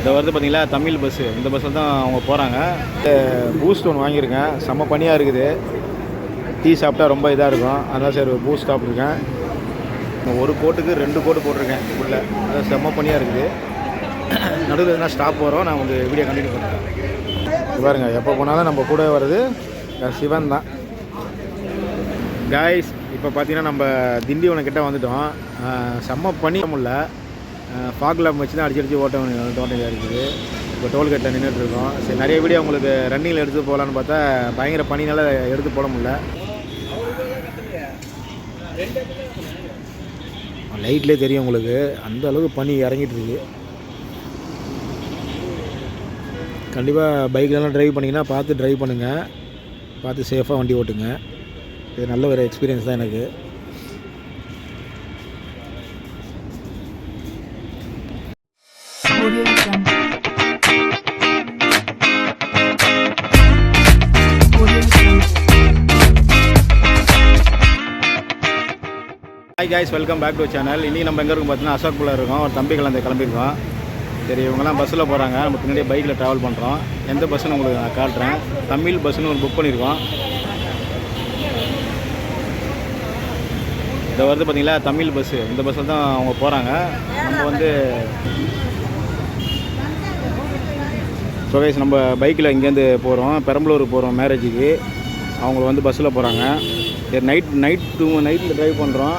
இந்த வருது பார்த்தீங்களா தமிழ் பஸ்ஸு. இந்த பஸ்ஸில் தான் அவங்க போகிறாங்க. பூஸ்ட் ஒன்று வாங்கியிருக்கேன், செம்ம பனியாக இருக்குது. டீ சாப்பிட்டா ரொம்ப இதாக இருக்கும், அதனால் சரி பூஸ்ட் சாப்பிட்ருக்கேன். ஒரு கோட்டுக்கு 2 கோட்டு போட்டிருக்கேன் உள்ளே, அது செம்ம பனியாக இருக்குது. நடுவில் எதுனா ஸ்டாப் போகிறோம், நான் உங்களுக்கு வீடியோ கண்டினியூ பண்ணுறேன். பாருங்கள், எப்போ போனாலும் நம்ம கூட வர்றது சிவன் தான். காய்ஸ், இப்போ பார்த்தீங்கன்னா நம்ம திண்டிவனம் கிட்டே வந்துவிட்டோம். செம்ம பனி முடியல, ஃபாக் லேம்ப் வச்சு தான் அடிச்சு ஓட்ட வேண்டியதாக இருக்குது. இப்போ டோல்கேட்டில் நின்றுட்டுருக்கோம். சரி, நிறைய வீடியோ உங்களுக்கு ரன்னிங்கில் எடுத்து போகலான்னு பார்த்தா பயங்கர பனினால் எடுத்து போட முடியல. லைட்லேயே தெரியும் உங்களுக்கு, அந்த அளவுக்கு பனி இறங்கிட்டு இருக்கு. கண்டிப்பாக பைக்லலாம் ட்ரைவ் பண்ணிங்கன்னா பார்த்து ட்ரைவ் பண்ணுங்கள், பார்த்து சேஃபாக வண்டி ஓட்டுங்க. இது நல்ல ஒரு எக்ஸ்பீரியன்ஸ் தான் எனக்கு. Hi guys, welcome back to channel. இன்றைக்கி நம்ம எங்கே இருக்கோம் பார்த்தீங்கன்னா அசோக்புரில் இருக்கோம். ஒரு தம்பி கிளம்பியிருக்கோம். சரி, இவங்கெல்லாம் பஸ்ஸில் போகிறாங்க, நம்ம பின்னாடியே பைக்கில் ட்ராவல் பண்ணுறோம். எந்த பஸ்ஸுன்னு உங்களுக்கு நான் காட்டுறேன். தமிழ் பஸ்ஸுன்னு ஒரு புக் பண்ணியிருக்கோம். இந்த வருது பார்த்தீங்களா தமிழ் பஸ்ஸு. இந்த பஸ்ஸில் தான் அவங்க போகிறாங்க. நம்ம வந்து ஸோ கைஸ், நம்ம பைக்கில் இங்கேருந்து போகிறோம், பெரம்பலூர் போகிறோம் மேரேஜுக்கு. அவங்க வந்து பஸ்ஸில் போகிறாங்க. சரி, நைட்டில் ட்ரைவ் பண்ணுறோம்.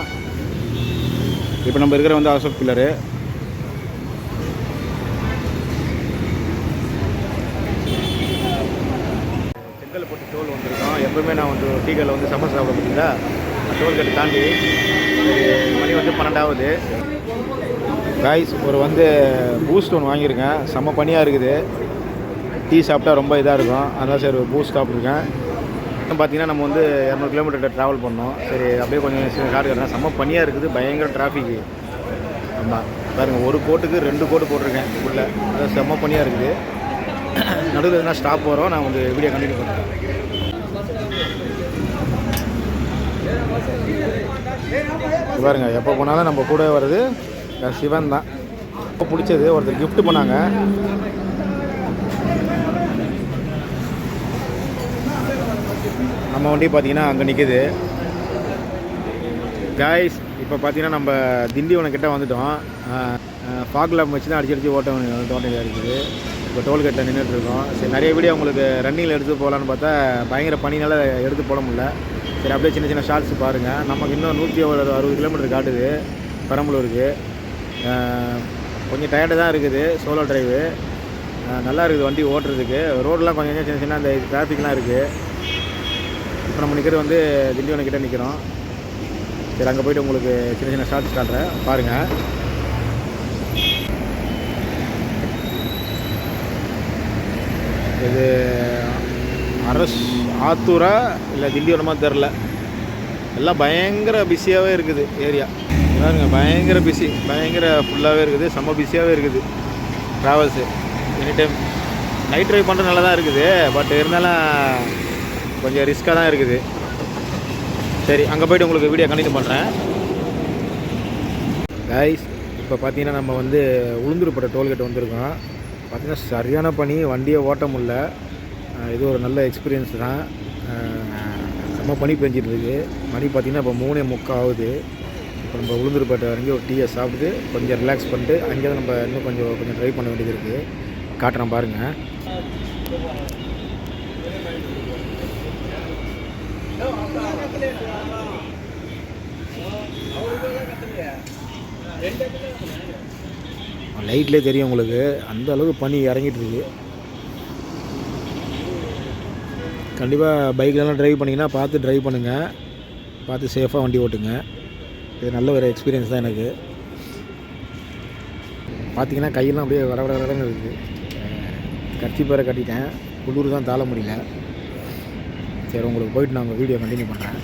இப்போ நம்ம இருக்கிற வந்து அசோக் பில்லரு. செங்கல்பட்டு டோல் வந்திருக்கோம். எப்போவுமே நான் வந்து டீக்கரில் வந்து சமைச்சு சாப்பிட முடியல. டோல்கேட்டை தாண்டி மணி வந்து 12 ஆகுது. காய்ஸ், ஒரு வந்து பூஸ்ட் ஒன்று வாங்கியிருக்கேன், செம்ம பனியாக இருக்குது. டீ சாப்பிட்டா ரொம்ப இதாக இருக்கும், அதனால் சரி பூஸ்ட் சாப்பிட்ருக்கேன். பார்த்தீங்கன்னா நம்ம வந்து 200 கிலோமீட்டர் ட்ராவல் பண்ணோம். சரி, அப்படியே கொஞ்சம் ஷார்ட் கட்டுறேன். செம்ம பனியாக இருக்குது, பயங்கர டிராஃபிக்கு. ஆமாம், பாருங்கள், ஒரு கோட்டுக்கு 2 கோட்டு போட்டிருக்கேன் உள்ளே, அது செம்ம பனியாக இருக்குது. நடுவில் எதுனா ஸ்டாப் போகிறோம், நான் வந்து வீடியோ கண்டினியூ பண்ணுறேன். பாருங்கள், எப்போ போனாலும் நம்ம கூட வர்றது சிவன் தான். ரொம்ப பிடிச்சது, ஒருத்தர் கிஃப்ட் பண்ணாங்க. நம்ம வண்டி பார்த்தீங்கன்னா அங்கே நிற்குது. காய்ஸ், இப்போ பார்த்தீங்கன்னா நம்ம திண்டிவனம் கிட்டே வந்துவிட்டோம். ஃபாக் லேம்ப் வச்சு தான் அடிச்சு ஓட்ட வேண்டியதாக இருக்குது. இப்போ டோல்கேட்டில் நின்றுட்டுருக்கோம். சரி, நிறைய வீடியோ உங்களுக்கு ரன்னிங்கில் எடுத்து போகலான்னு பார்த்தா பயங்கர பனினால் எடுத்து போட முடியல. சரி, அப்படியே சின்ன சின்ன ஷார்ட்ஸ் பாருங்கள். நமக்கு இன்னும் 160 கிலோமீட்டர் காட்டுது பெரம்பலூருக்கு. கொஞ்சம் டயர்டு தான் இருக்குது. சோலோ ட்ரைவு நல்லா இருக்குது வண்டி ஓட்டுறதுக்கு. ரோடெலாம் கொஞ்சம் சின்ன சின்ன அந்த டிராஃபிக்லாம் இருக்குது. இப்போ நம்ம நிற்கிறது வந்து திண்டிவனம் கிட்டே நிற்கிறோம். சரி, அங்கே போய்ட்டு உங்களுக்கு சின்ன சின்ன ஷார்ட்ஸ் காட்டுறேன், பாருங்கள். இது ஆத்தூரா இல்லை திண்டிவனமாக தெரில, எல்லாம் பயங்கர பிஸியாகவே இருக்குது ஏரியா. பாருங்க, பயங்கர பிஸி, பயங்கர ஃபுல்லாகவே இருக்குது, செம்ம பிஸியாகவே இருக்குது travels. Any time night drive பண்ணுறது நல்லா தான் இருக்குது, பட் இருந்தாலும் கொஞ்சம் ரிஸ்க்காக தான் இருக்குது. சரி, அங்கே போய்ட்டு உங்களுக்கு வீடியோ கண்டினியூ பண்ணுறேன். கைஸ், இப்போ பார்த்தீங்கன்னா நம்ம வந்து உளுந்தூர்பேட்டை டோல்கேட் வந்திருக்கோம். பார்த்தீங்கன்னா சரியான பனி, வண்டியை ஓட்ட முடியல. இது ஒரு நல்ல எக்ஸ்பீரியன்ஸ் தான். செம்ம பனி பெஞ்சிட்டு இருக்குது. மணி பார்த்திங்கன்னா இப்போ 3:45 ஆகுது. இப்போ நம்ம உளுந்தூர்பேட்டை இறங்கி ஒரு டீயை சாப்பிட்டு கொஞ்சம் ரிலாக்ஸ் பண்ணிட்டு அங்கே தான் நம்ம இன்னும் கொஞ்சம் ட்ரைவ் பண்ண வேண்டியது இருக்குது. காட்டுறேன் பாருங்கள். லைட்லேயே தெரியும் உங்களுக்கு, அந்த அளவுக்கு பனி இறங்கிட்டு இருக்கு. கண்டிப்பாக பைக்லலாம் ட்ரைவ் பண்ணிங்கன்னா பார்த்து ட்ரைவ் பண்ணுங்கள், பார்த்து சேஃபாக வண்டி ஓட்டுங்க. இது நல்ல ஒரு எக்ஸ்பீரியன்ஸ் தான் எனக்கு. பார்த்திங்கன்னா கையெல்லாம் அப்படியே வடன்னு இருக்குது. கர்ச்சீப் வேறு கட்டிட்டேன், குளிர் தான் தாழ முடியல. சரி, உங்களுக்கு போயிட்டு நான் உங்கள் வீடியோ கண்டினியூ பண்ணுறேன்.